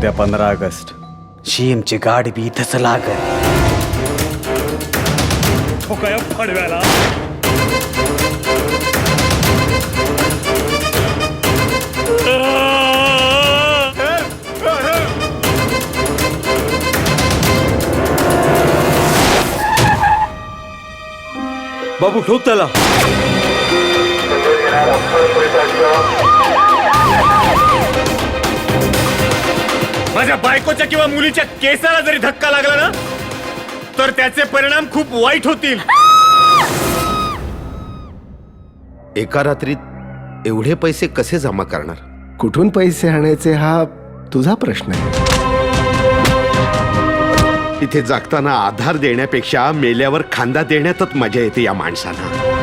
उद्या 15 ऑगस्ट शीएमची गाडी बी इथंच लागल. ठोकाया फडव्याला. बाबू ठोक त्याला. माझ्या बायकोच्या किंवा मुलीच्या केसाला जरी धक्का लागला ना तर त्याचे परिणाम खूप वाईट होतील. एका रात्रीत एवढे पैसे कसे जमा करणार? कुठून पैसे आणायचे हा तुझा प्रश्न आहे. इथे जगताना आधार देण्यापेक्षा मेल्यावर खांदा देण्यातच मजा येते या माणसांना.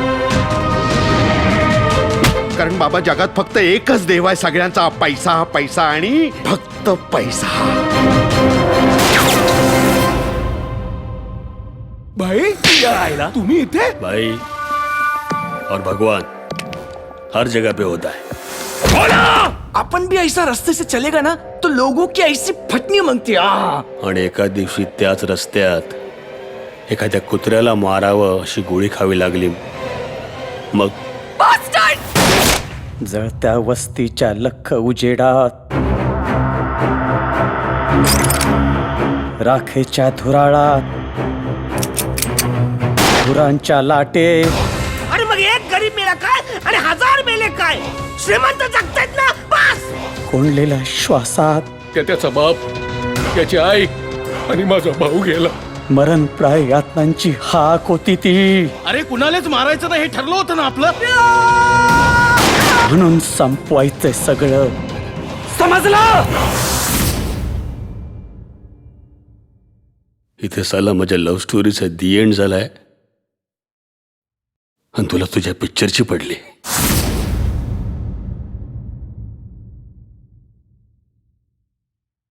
कारण बाबा, जगात फक्त एकच देव आहे सगळ्यांचा, पैसा पैसा आणि फक्त पैसा. भाई तुम्ही इथे? भाई और भगवान हर जगह पे होता है. अपन भी ऐसा रास्ते से चलेगा ना तो लोगों की ऐसी फटनी मांगती. आणि एका दिवशी त्याच रस्त्यात एखाद्या कुत्र्याला मारावं अशी गोळी खावी लागली. मग जळत्या वस्तीच्या लख उजेडात, राखेच्या धुराळात, धुरांच्या लाटे. अरे मग एक गरीब मेला काय आणि 1000 मेले काय? श्रीमंत जगतायत ना बस. कोंडलेल्या श्वासात त्याचा बाप, त्याची आई आणि माझा भाऊ गेला. मरणप्राय यातनांची हाक होती ती. अरे कुणालाच मारायचं नाही हे ठरलं होतं ना आपलं. म्हणून संपवायचंय सगळं. समजलं? इथे साला माझ्या लव्ह स्टोरीचा दी एंड झालाय आणि तुला तुझ्या पिक्चरची पडली.